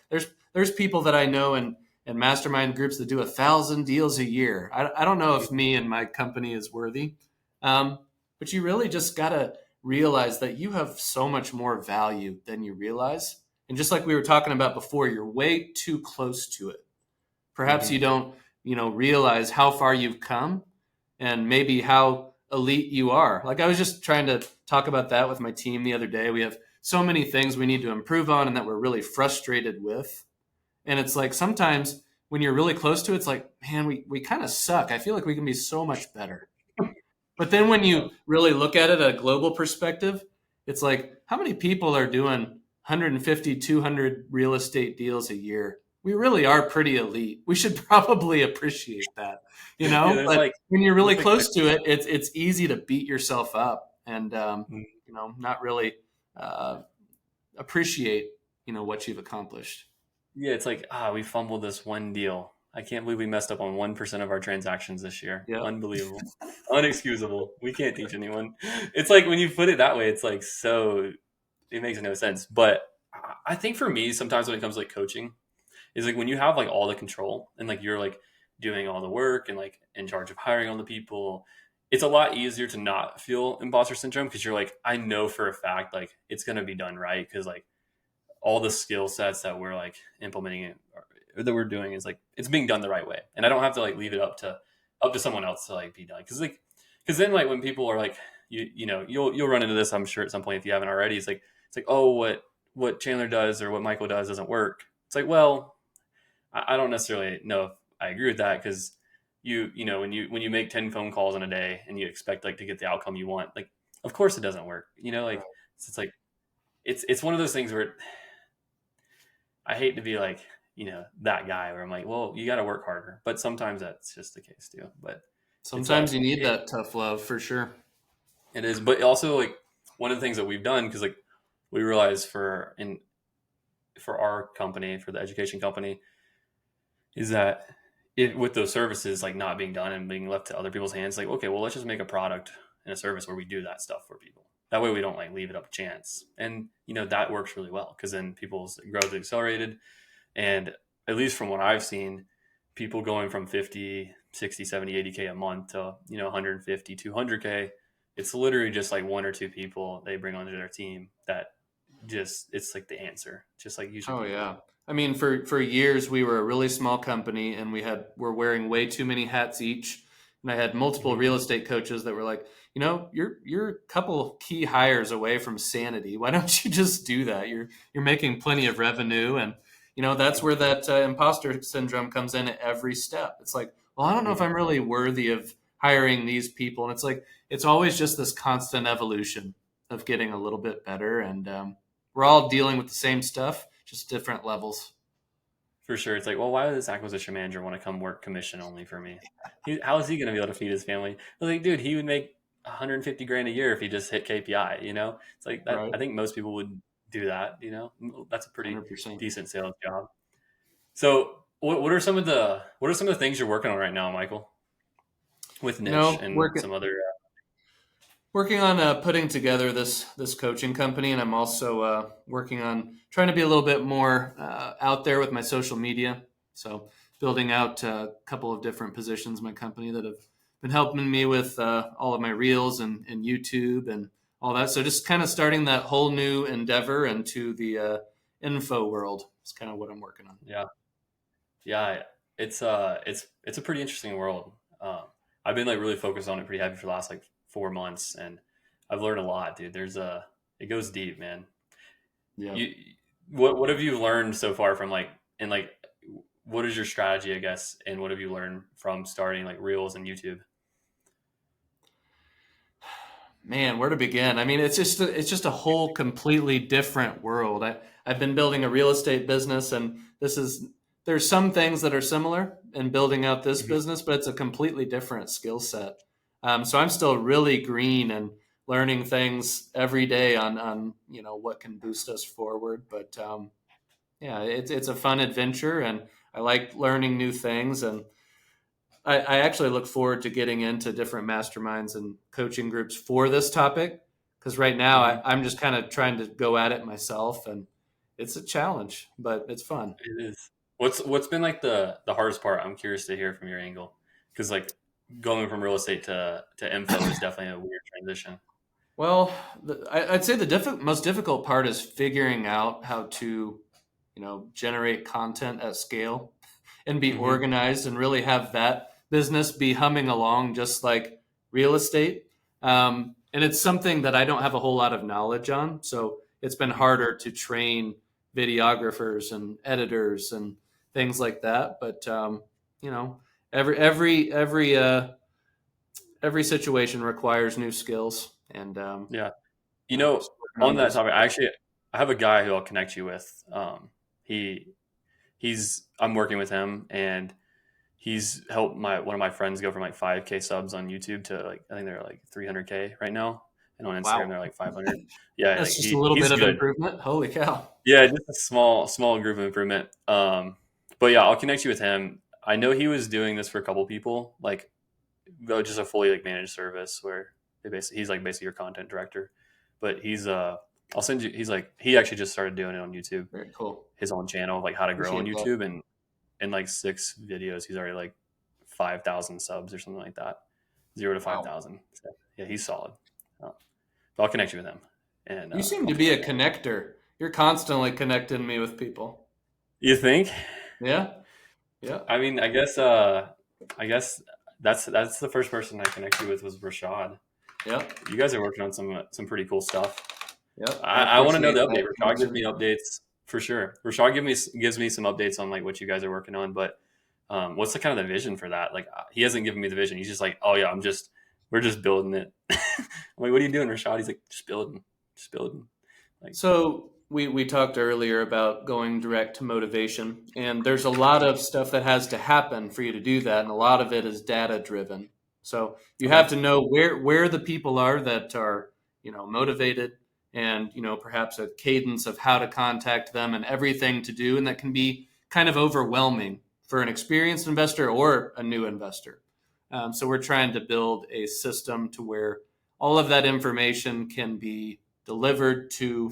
there's people that I know in mastermind groups that do 1,000 deals a year. I don't know if me and my company is worthy, but you really just gotta realize that you have so much more value than you realize. And just like we were talking about before, you're way too close to it. Perhaps Mm-hmm. you don't, realize how far you've come and maybe how elite you are. Like I was just trying to talk about that with my team the other day. We have so many things we need to improve on and that we're really frustrated with. And it's like sometimes when you're really close to it, it's like, man, we kind of suck. I feel like we can be so much better. But then when Yeah. you really look at it at a global perspective, it's like, how many people are doing 150, 200 real estate deals a year? We really are pretty elite. We should probably appreciate that, Yeah, there's But like when you're really there's like close to it, it's easy to beat yourself up and, Mm. not really uh, appreciate, what you've accomplished. Yeah, it's like, we fumbled this one deal. I can't believe we messed up on 1% of our transactions this year. Yeah. Unbelievable. Unexcusable. We can't teach anyone. It's like when you put it that way, it's like so it makes no sense. But I think for me, sometimes when it comes to like coaching, is like when you have like all the control and like you're like doing all the work and like in charge of hiring all the people, it's a lot easier to not feel imposter syndrome because you're like, I know for a fact like it's gonna be done right because like all the skill sets that we're like implementing it or that we're doing is like it's being done the right way, and I don't have to like leave it up to someone else to like be done because then like when people are like you'll run into this I'm sure at some point if you haven't already. It's like oh what Chandler does or what Michael does doesn't work. It's like well I don't necessarily know if I agree with that because when you make 10 phone calls in a day and you expect like to get the outcome you want, like of course it doesn't work, like Right. it's like it's one of those things where I hate to be like, that guy where I'm like, well, you got to work harder. But sometimes that's just the case too. But it's Sometimes you need that tough love for sure. it is. But also like one of the things that we've done because like we realize for our company for the education company is that it with those services like not being done and being left to other people's hands. Like okay, well let's just make a product and a service where we do that stuff for people. That way we don't like leave it up to chance. And that works really well because then people's growth is accelerated. And at least from what I've seen, people going from 50, 60, 70, 80K a month to, 150, 200K, it's literally just like one or two people they bring onto their team that just, it's like the answer, just like usually Oh people yeah. need. I mean, for years we were a really small company, and we're wearing way too many hats each. And I had multiple Mm-hmm. real estate coaches that were like, you're a couple key hires away from sanity. Why don't you just do that? You're making plenty of revenue, and that's where that imposter syndrome comes in at every step. It's like, well, I don't know if Mm-hmm. I'm really worthy of hiring these people, and it's like it's always just this constant evolution of getting a little bit better, and we're all dealing with the same stuff, just different levels. For sure. It's like, well, why would this acquisition manager want to come work commission only for me? How is he going to be able to feed his family? I was like, dude, he would make 150 grand a year if he just hit KPI. It's like that. Right. I think most people would do that. That's a pretty 100%. decent sales job. So what are some of the things you're working on right now, Michael, with niche and Working some other? working on putting together this coaching company, and I'm also working on trying to be a little bit more out there with my social media. So building out a couple of different positions in my company that have been helping me with all of my reels and YouTube and all that. So just kind of starting that whole new endeavor into the info world is kind of what I'm working on. Yeah, yeah, it's a pretty interesting world. I've been like really focused on it pretty heavy for the last like 4 months, and I've learned a lot, dude. It goes deep, man. Yeah. You what have you learned so far from like and like what is your strategy, I guess, and what have you learned from starting like reels and YouTube? Man, where to begin? I mean, it's just a whole completely different world. I've been building a real estate business, and there's some things that are similar in building out this Mhm. business, but it's a completely different skill set. So I'm still really green and learning things every day on what can boost us forward. But yeah, it's a fun adventure, and I like learning new things. And I actually look forward to getting into different masterminds and coaching groups for this topic, because right now Mhm. I'm just kind of trying to go at it myself, and it's a challenge, but it's fun. It is. What's been like the hardest part? I'm curious to hear from your angle, because like going from real estate to info is definitely a weird transition. Well, I'd say the most difficult part is figuring out how to, generate content at scale and be Hmm. organized and really have that business be humming along just like real estate. And it's something that I don't have a whole lot of knowledge on. So it's been Hmm. harder to train videographers and editors and things like that. But, you know, every situation requires new skills. And Yeah. just working On on that those. topic, I have a guy who I'll connect you with. He I'm working with him, and he's helped one of my friends go from like 5K subs on YouTube to like I think they're like 300K right now, and on Instagram Wow. they're like 500. Yeah, like That's just a little he's bit of good. improvement. Holy cow. Yeah, just a small group of improvement. But yeah, I'll connect you with him. I know he was doing this for a couple people, like just a fully like managed service where he's like basically your content director. But I'll send you. He actually just started doing it on YouTube, Very cool. his own channel, like how to grow on Appreciate that. YouTube, and in like 6 videos, he's already like 5,000 subs or something like that, 0 to 5,000. Wow. So, yeah, he's solid. But I'll connect you with him, and You seem I'll to put be that a in there. connector. You're constantly connecting me with people. You think? Yeah. Yeah. I mean, I guess that's the first person I connected with was Rashad. Yep. You guys are working on some pretty cool stuff. Yep. I I want to know appreciate the that update. Rashad gives connection. me updates for sure. Rashad gives me some updates on like what you guys are working on. But what's the kind of the vision for that? Like he hasn't given me the vision. He's just like, oh yeah, we're just building it. I'm like, what are you doing, Rashad? He's like, just building. Like, So we talked earlier about going direct to motivation, and there's a lot of stuff that has to happen for you to do that, and a lot of it is data driven. So you okay, have to know where the people are that are motivated, and perhaps a cadence of how to contact them and everything to do, and that can be kind of overwhelming for an experienced investor or a new investor. So we're trying to build a system to where all of that information can be delivered to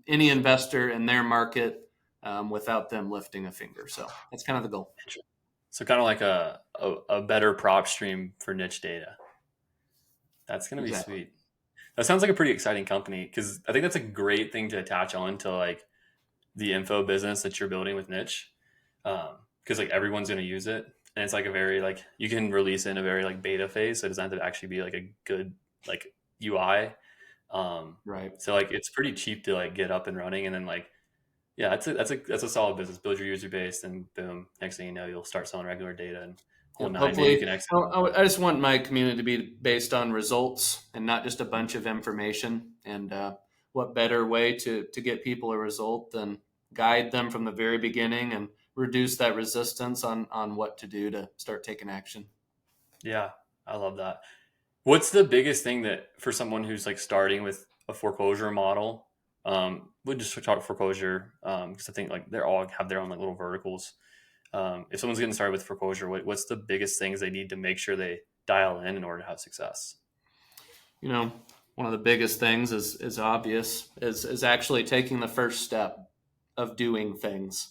any investor in their market without them lifting a finger. So that's kind of the goal. so kind of like a better prop stream for niche data. That's gonna be Exactly. sweet. That sounds like a pretty exciting company because I think that's a great thing to attach on to like the info business that you're building with niche, because like everyone's going to use it, and it's like a very like you can release it in a very like beta phase, so it doesn't have to actually be like a good like UI. Right. So like it's pretty cheap to like get up and running, and then like yeah, that's a solid business. Build your user base, and boom, next thing you know, you'll start selling regular data and whole Yep. nine. Maybe you Hopefully, can exit. I just want my community to be based on results and not just a bunch of information. And what better way to get people a result than guide them from the very beginning and reduce that resistance on what to do to start taking action. Yeah, I love that. What's the biggest thing that for someone who's like starting with a foreclosure model? We'll just talk foreclosure because I think like they all have their own like little verticals. If someone's getting started with foreclosure, what's the biggest things they need to make sure they dial in order to have success? You know, one of the biggest things is obvious is actually taking the first step of doing things.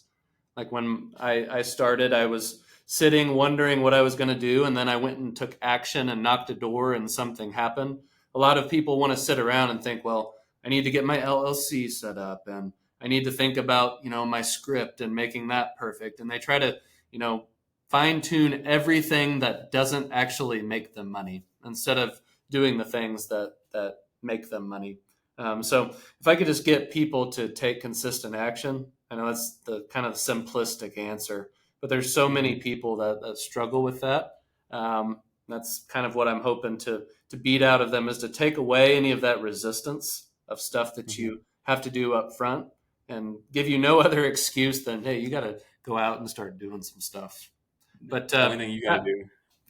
Like when I started, I was sitting wondering what I was going to do, and then I went and took action and knocked a door, and something happened. A lot of people want to sit around and think, well, I need to get my LLC set up, and I need to think about my script and making that perfect, and they try to you know fine tune everything that doesn't actually make them money instead of doing the things that make them money. So if I could just get people to take consistent action, I know that's the kind of simplistic answer, but there's so many Hmm. people that struggle with that. That's kind of what I'm hoping to beat out of them is to take away any of that resistance of stuff that Hmm. you have to do up front and give you no other excuse than hey, you got to go out and start doing some stuff. But The only thing you got to do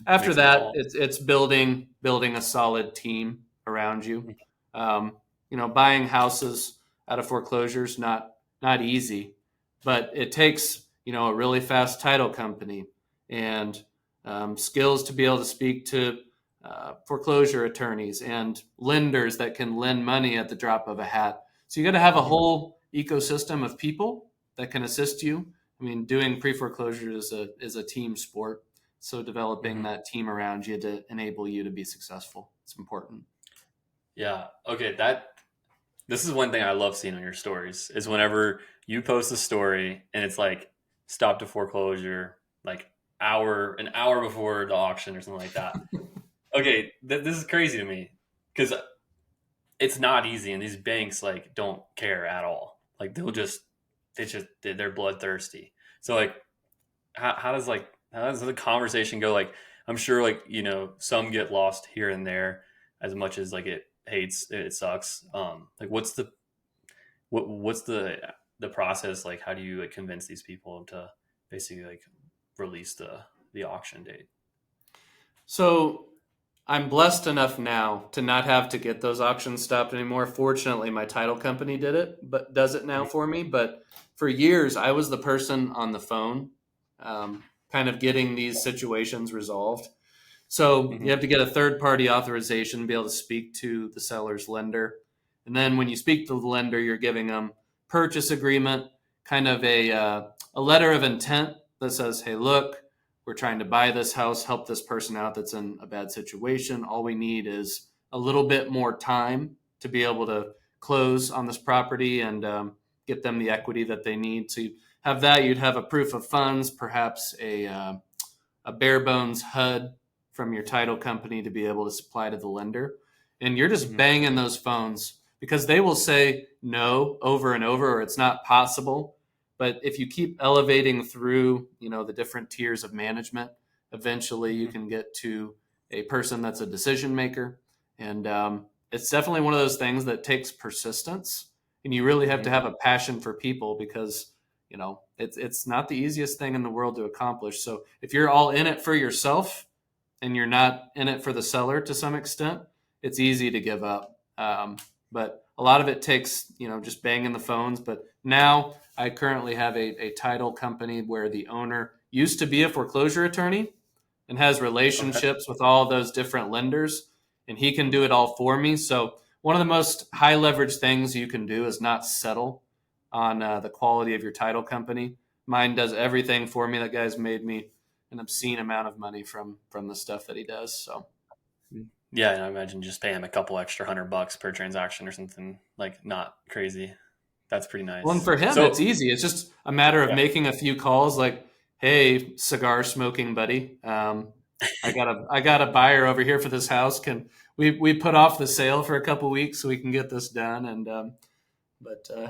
after make some that, calls. it's building a solid team around you. Buying houses out of foreclosures not easy, but it takes a really fast title company and skills to be able to speak to foreclosure attorneys and lenders that can lend money at the drop of a hat. So you got to have a whole ecosystem of people that can assist you. I mean, doing pre-foreclosure is a team sport. So developing Mm-hmm. that team around you to enable you to be successful, it's important. Yeah. Okay. This is one thing I love seeing on your stories is whenever you post a story and it's like stop to foreclosure, like an hour before the auction or something like that. Okay. This is crazy to me because it's not easy. And these banks like don't care at all. Like they're bloodthirsty. So like, how does the conversation go? Like, I'm sure like, some get lost here and there as much as like it sucks. Like what's the process? Like, how do you like convince these people to basically like release the auction date? So I'm blessed enough now to not have to get those auctions stopped anymore. Fortunately, my title company does it now for me. But for years, I was the person on the phone, kind of getting these situations resolved. So you Mm-hmm. have to get a third party authorization to be able to speak to the seller's lender. And then when you speak to the lender, you're giving them purchase agreement, kind of a letter of intent that says, hey, look, we're trying to buy this house, help this person out that's in a bad situation. All we need is a little bit more time to be able to close on this property and get them the equity that they need. So you have that. You'd have a proof of funds, perhaps a bare bones HUD from your title company to be able to supply to the lender. And you're just Mm-hmm. banging those phones because they will say no over and over, or it's not possible. But if you keep elevating through, the different tiers of management, eventually you Mm-hmm. can get to a person that's a decision maker. And it's definitely one of those things that takes persistence. And you really have to Mm-hmm. have a passion for people because it's not the easiest thing in the world to accomplish. So if you're all in it for yourself and you're not in it for the seller to some extent, it's easy to give up. But a lot of it takes just banging the phones. But now I currently have a title company where the owner used to be a foreclosure attorney and has Okay. relationships with all those different lenders, and he can do it all for me. So one of the most high leverage things you can do is not settle on the quality of your title company. Mine does everything for me. That guy's made me an obscene amount of money from the stuff that he does. So Yeah, and I imagine just paying him a couple extra $100 per transaction or something like not crazy. That's pretty well, and nice. for him, it's So easy. It's just a matter of yeah. making a few calls, like, "Hey, cigar smoking buddy, I got a buyer over here for this house. Can we put off the sale for a couple weeks so we can get this done?" And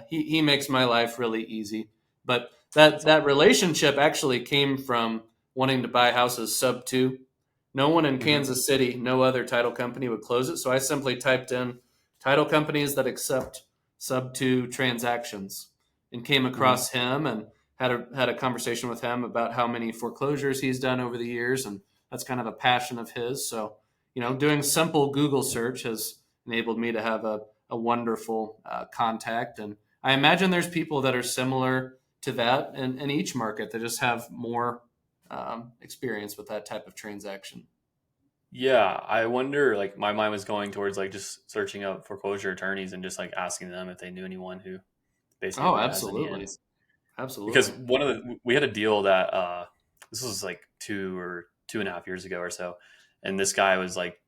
he makes my life really easy. But that That's all. that relationship actually came from wanting to buy houses sub two. No one in Mm-hmm. Kansas City, no other title company would close it. So I simply typed in title companies that accept sub two transactions and came Mm-hmm. across him and had a conversation with him about how many foreclosures he's done over the years, and that's kind of a passion of his. So doing simple Google search has enabled me to have a wonderful contact, and I imagine there's people that are similar to that in each market that just have more experience with that type of transaction. Yeah, I wonder. Like, my mind was going towards like just searching up foreclosure attorneys and just like asking them if they knew anyone who Oh, basically has any absolutely, ends. Because absolutely. we had a deal that this was like 2.5 years ago or so, and this guy was like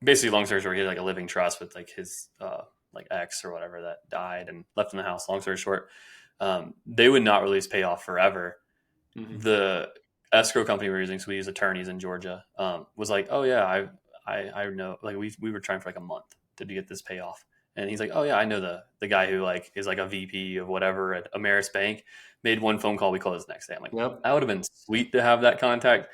basically, long story short, he had like a living trust with like his like ex or whatever that died and left in the house. Long story short, they would not release payoff forever. Hmm. The escrow company we were using, so we use attorneys in Georgia, was like, oh yeah, I know, like we were trying for like a month to get this payoff. And he's like, oh yeah, I know the guy who like is like a VP of whatever at Ameris Bank. Made one phone call, we closed the next day. I'm like, Yep. that would have been sweet to have that contact,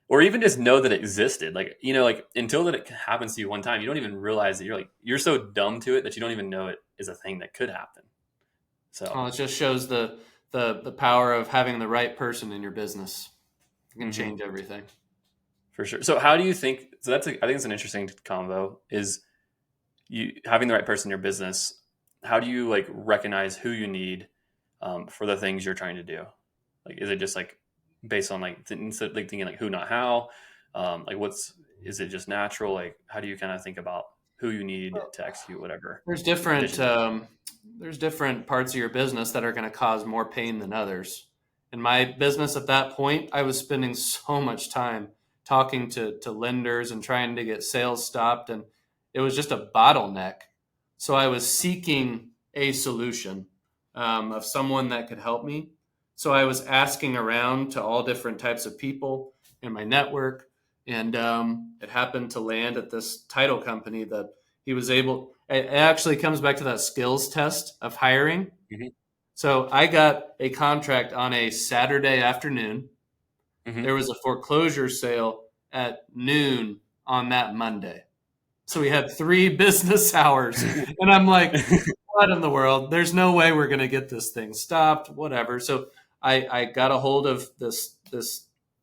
or even just know that it existed. Like, like until that it happens to you one time, you don't even realize that you're so dumb to it that you don't even know it is a thing that could happen. So, Well, it just shows the power of having the right person in your business. It can mhm, change everything. for sure. So how do you think? So I think it's an interesting convo. Is you having the right person in your business, how do you like recognize who you need for the things you're trying to do? Like, is it just like based on like instead of like thinking like who, not how? Like, is it just natural? Like, how do you kind of think about who you need to execute whatever There's different vision? there's different parts of your business that are going to cause more pain than others. In my business at that point, I was spending so much time talking to lenders and trying to get sales stopped, and it was just a bottleneck. So I was seeking a solution of someone that could help me. So I was asking around to all different types of people in my network, and it happened to land at this title company that he was able. It actually comes back to that skills test of hiring. Hmm. So I got a contract on a Saturday afternoon. Hmm. There was a foreclosure sale at noon on that Monday. So we had 3 business hours. And I'm like, what in the world? There's no way we're going to get this thing stopped, whatever. So I got a hold of this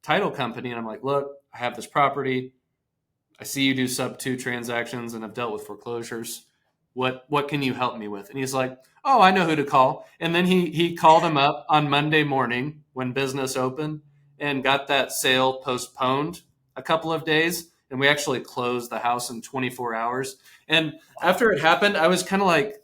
title company and I'm like, look, I have this property. I see you do sub 2 transactions and have dealt with foreclosures. What can you help me with? And he's like, oh, I know who to call. And then he called him up on Monday morning when business opened and got that sale postponed a couple of days. And we actually closed the house in 24 hours. And after it happened, I was kind of like,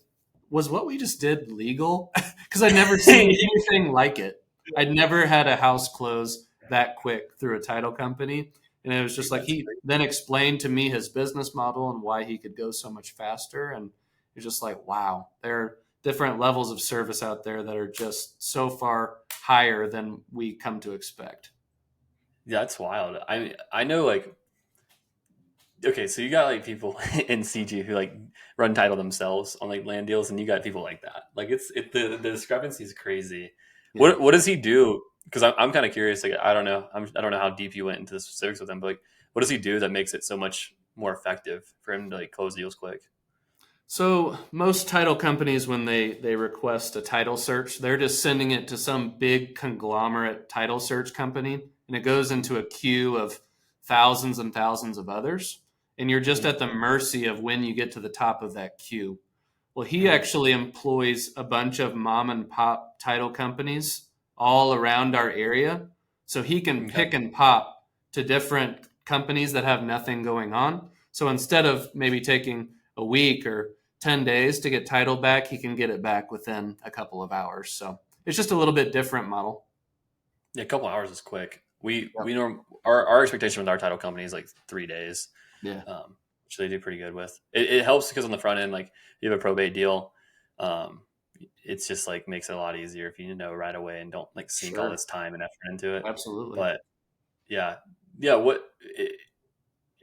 was what we just did legal? Because I'd never seen anything like it. I'd never had a house close that quick through a title company. And it was just like That's he then explained to me his business model and why he could go so much faster. And it's just like, wow, there are different levels of service out there that are just so far higher than we come to expect. That's wild. I know like, okay, so you got like people in CG who like run title themselves on like land deals, and you got people like that. Like the discrepancy is crazy. Yeah. What does he do? Because I'm kind of curious. Like I don't know. I don't know how deep you went into the specifics with him, but like what does he do that makes it so much more effective for him to like close deals quick? So most title companies, when they request a title search, they're just sending it to some big conglomerate title search company, and it goes into a queue of thousands and thousands of others, and you're just at the mercy of when you get to the top of that queue. Well, he Mm-hmm. actually employs a bunch of mom and pop title companies all around our area, so he can Okay. pick and pop to different companies that have nothing going on. So instead of maybe taking a week or 10 days to get title back, he can get it back within a couple of hours. So it's just a little bit different model. Yeah, a couple hours is quick. We Yep. we norm our expectation with our title company is like 3 days, Yeah, which they do pretty good with. It helps because on the front end, like you have a probate deal, um, it's just like makes it a lot easier if you know right away and don't like sink all sure. this time and effort into it. Absolutely. But yeah, yeah.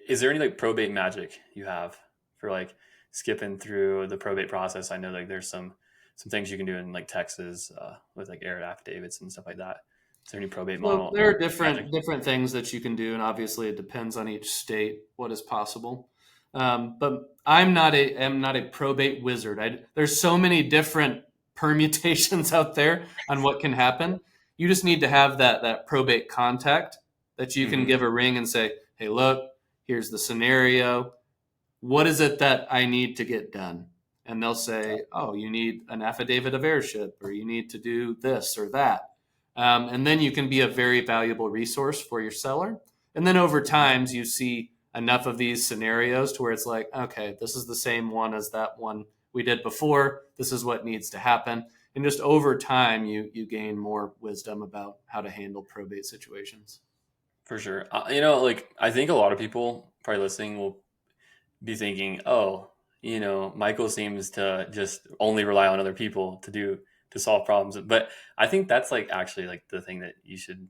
Is there any like probate magic you have for like skipping through the probate process? I know like there's some things you can do in like Texas with like air affidavits and stuff like that. Is there any probate So model there are magic? different things that you can do, and obviously it depends on each state what is possible. But I'm not a probate wizard. There's so many different permutations out there on what can happen. You just need to have that probate contact that you can Hmm. give a ring and say, "Hey, look, here's the scenario. What is it that I need to get done?" And they'll say, oh, you need an affidavit of heirship, or you need to do this or that. And then you can be a very valuable resource for your seller. And then over time, you see enough of these scenarios to where it's like, okay, this is the same one as that one we did before. This is what needs to happen. And just over time, you gain more wisdom about how to handle probate situations. For sure. Like I think a lot of people probably listening will be thinking, oh, Michael seems to just only rely on other people to solve problems. But I think that's like actually like the thing that you should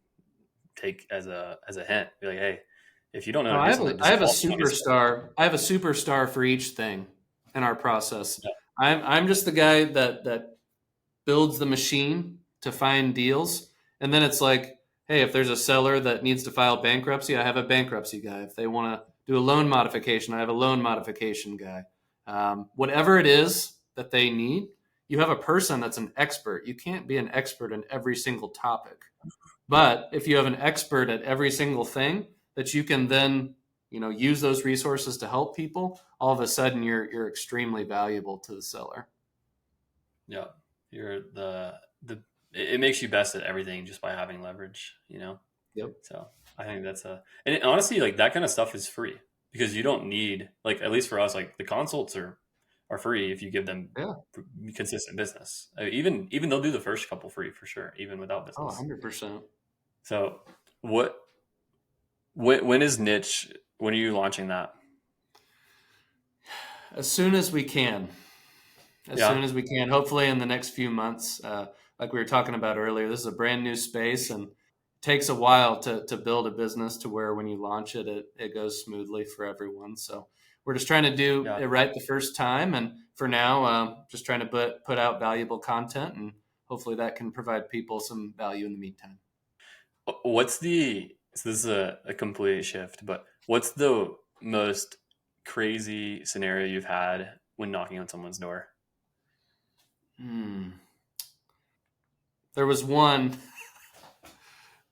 take as a hint. Be like, hey, if you don't know No, how to do something, I just have a call me. superstar. I have a superstar for each thing in our process. Yeah. I'm just the guy that builds the machine to find deals, and then it's like, hey, if there's a seller that needs to file bankruptcy, I have a bankruptcy guy. If they want to do a loan modification, I have a loan modification guy. Whatever it is that they need, you have a person that's an expert. You can't be an expert in every single topic, but if you have an expert at every single thing that you can then use those resources to help people, all of a sudden you're extremely valuable to the seller. Yeah. You're it makes you best at everything just by having leverage, Yep. So I think honestly, like that kind of stuff is free because you don't need, like, at least for us, like the consults are free if you give them Yeah. consistent business. Even they'll do the first couple free for sure, even without Oh, business. 100%. So what, when is niche, when are you launching that? As soon as we can. As Yeah. soon as we can, hopefully in the next few months. Like we were talking about earlier, this is a brand new space and it takes a while to build a business to where when you launch it, it goes smoothly for everyone. So we're just trying to do Yeah. it right the first time. And for now, just trying to put out valuable content, and hopefully that can provide people some value in the meantime. So this is a complete shift, but what's the most crazy scenario you've had when knocking on someone's door? Hmm. There was one.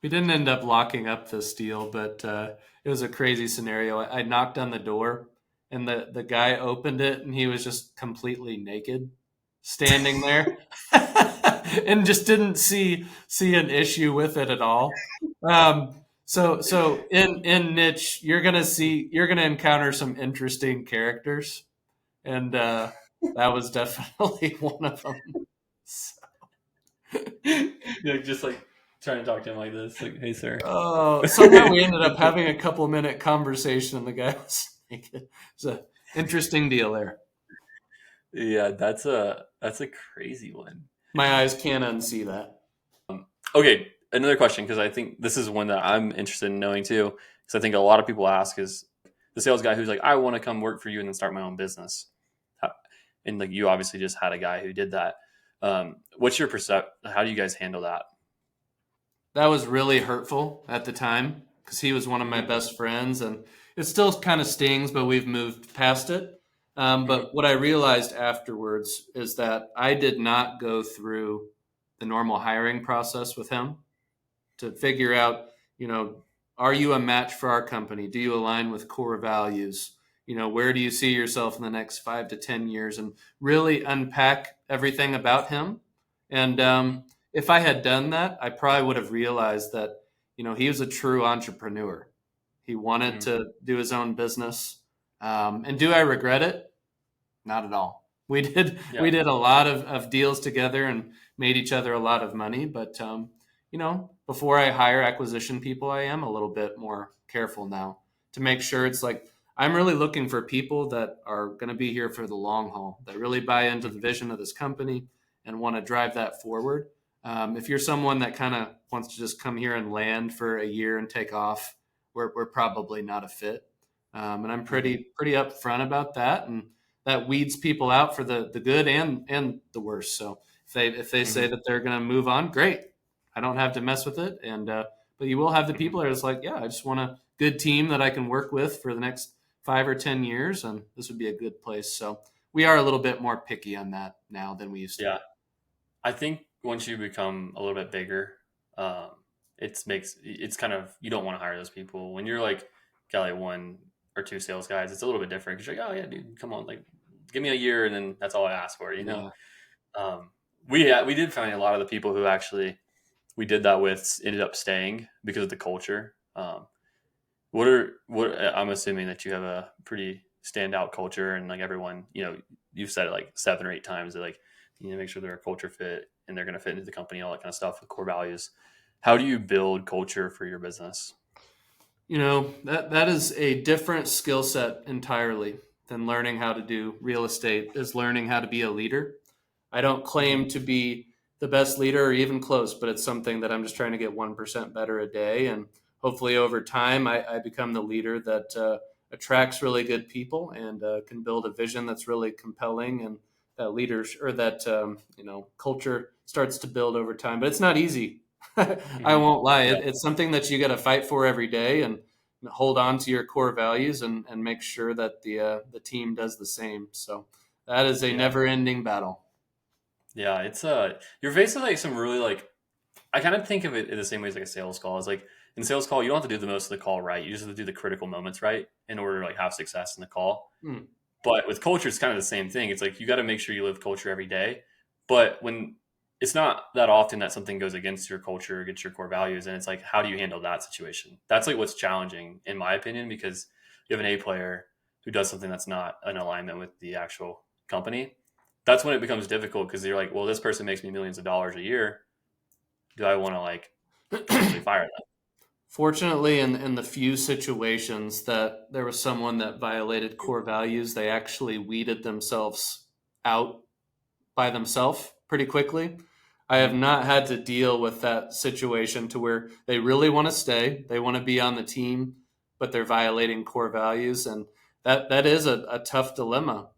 We didn't end up locking up this deal, but it was a crazy scenario. I knocked on the door, and the guy opened it, and he was just completely naked, standing there, and just didn't see an issue with it at all. So in niche, you're gonna encounter some interesting characters, and that was definitely one of them. Like, just like trying to talk to him like this, like, "Hey, sir." Somehow we ended up having a couple-minute conversation, and the guy was naked. It's an interesting deal there. Yeah, that's a crazy one. My eyes can't unsee that. Okay, another question, because I think this is one that I'm interested in knowing too. Because I think a lot of people ask is the sales guy who's like, "I want to come work for you and then start my own business," and like you obviously just had a guy who did that. What's your percept? How do you guys handle that? That was really hurtful at the time because he was one of my Mm-hmm. best friends, and it still kind of stings, but we've moved past it. Mm-hmm. But what I realized afterwards is that I did not go through the normal hiring process with him to figure out, you know, are you a match for our company? Do you align with core values? Where do you see yourself in the next 5 to 10 years? And really unpack everything about him. And if I had done that, I probably would have realized that, he was a true entrepreneur. He wanted Mm-hmm. to do his own business. And do I regret it? Not at all. We did Yeah. we did a lot of deals together and made each other a lot of money. But before I hire acquisition people, I am a little bit more careful now to make sure it's like I'm really looking for people that are going to be here for the long haul, that really buy into the Mm-hmm. vision of this company and want to drive that forward. If you're someone that kind of wants to just come here and land for a year and take off, we're probably not a fit. And I'm Mm-hmm. pretty upfront about that, and that weeds people out for the good and the worst. So if they say Mm-hmm. that they're going to move on, great. I don't have to mess with it. And but you will have the Mm-hmm. people that are just like, yeah, I just want a good team that I can work with for the next 5 or 10 years, and this would be a good place. So we are a little bit more picky on that now than we used to Yeah. be. I think once you become a little bit bigger, um, it's kind of, you don't want to hire those people when you're like got like one or two sales guys. It's a little bit different because you're like, oh yeah, dude, come on, like give me a year and then that's all I ask for. Yeah. Um, we did find a lot of the people who actually we did that with ended up staying because of the culture. What I'm assuming that you have a pretty standout culture and like everyone, you've said it like 7 or 8 times that like you need to make sure they're a culture fit and they're going to fit into the company, all that kind of stuff with core values. How do you build culture for your business? That is a different skill set entirely than learning how to do real estate, is learning how to be a leader. I don't Mm-hmm. claim to be the best leader or even close, but it's something that I'm just trying to get 1% better a day. And hopefully over time, I become the leader that attracts really good people and can build a vision that's really compelling, and that leaders or that, culture starts to build over time. But it's not easy. I Mm-hmm. won't lie. Yeah, It's something that you got to fight for every day and hold on to your core values and make sure that the team does the same. So that is a yeah, never ending battle. yeah. It's you're facing like some really like, I kind of think of it in the same way as like a sales call. It's like in sales call, you don't have to do the most of the call right. You just have to do the critical moments right in order to like have success in the call. Hmm. But with culture, it's kind of the same thing. It's like you got to make sure you live culture every day. But when it's not that often that something goes against your culture, against your core values, and it's like, how do you handle that situation? That's like what's challenging, in my opinion, because you have an A player who does something that's not in alignment with the actual company. That's when it becomes difficult because you're like, well, this person makes me millions of dollars a year. Do I want to like potentially fire them? Fortunately, in the few situations that there was someone that violated core values, they actually weeded themselves out by themselves pretty quickly. I have Mm-hmm. not had to deal with that situation to where they really want to stay, they want to be on the team, but they're violating core values, and that is a tough dilemma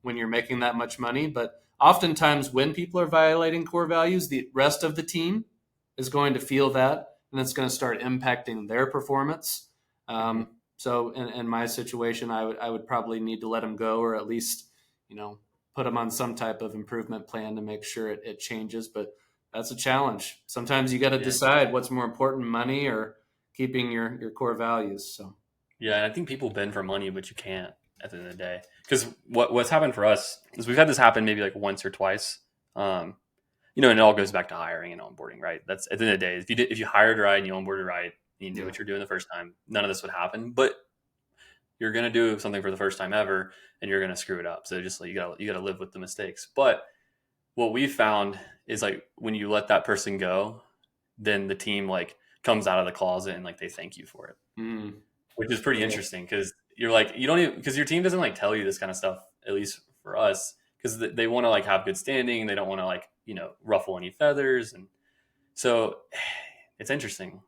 when you're making that much money. But oftentimes, when people are violating core values, the rest of the team is going to feel that, and it's going to start impacting their performance. Mm-hmm. So, in my situation, I would probably need to let them go, or at least, put them on some type of improvement plan to make sure it changes. But that's a challenge. Sometimes you got to Yeah. decide what's more important, money or keeping your core values. So, Yeah, and I think people bend for money, but you can't at the end of the day. Because what's happened for us is we've had this happen maybe like once or twice. And it all goes back to hiring and onboarding, right? That's at the end of the day. If you hired right and you onboarded right, and you knew yeah. what you're doing the first time, none of this would happen. But you're gonna do something for the first time ever, and you're gonna screw it up. So just like you gotta live with the mistakes. But what we found is like when you let that person go, then the team like comes out of the closet and like they thank you for it, Mm, which is pretty yeah. interesting because you're like you don't even because your team doesn't like tell you this kind of stuff, at least for us, because they want to like have good standing, they don't want to like ruffle any feathers, and so it's interesting.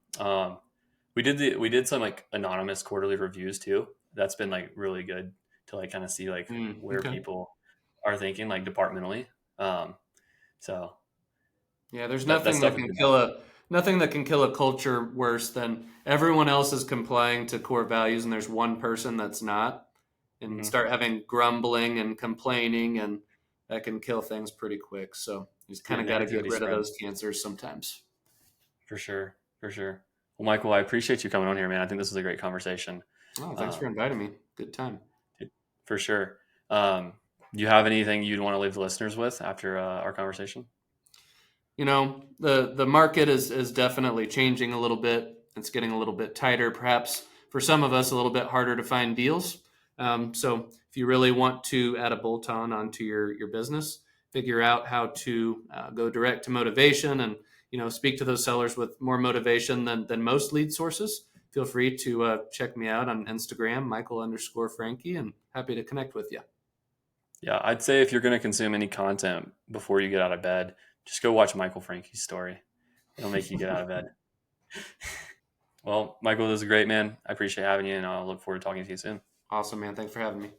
We did some like anonymous quarterly reviews too. That's been like really good to like kind of see like where Okay. people are thinking like departmentally. um so Yeah, there's that nothing that stuff has can been kill helpful. a culture worse than everyone else is complying to core values and there's one person that's not, and Hmm. start having grumbling and complaining, and that can kill things pretty quick. So you just kind Yeah, of got to get negativity rid of spreads those cancers sometimes. for sure, for sure. Well, Michael, I appreciate you coming on here, man. I think this was a great conversation. Oh, thanks for um inviting me. Good time. for sure. Do you have anything you'd want to leave the listeners with after our conversation? The market is definitely changing a little bit. It's getting a little bit tighter, perhaps for some of us, a little bit harder to find deals. So if you really want to add a bolt-on onto your business, figure out how to go direct to motivation, and speak to those sellers with more motivation than most lead sources. Feel free to check me out on Instagram, Michael_Frankie, and happy to connect with you. Yeah, I'd say if you're going to consume any content before you get out of bed, just go watch Michael Frankie's story. It'll make you get out of bed. Well, Michael, this is great, man. I appreciate having you, and I'll look forward to talking to you soon. Awesome, man. Thanks for having me.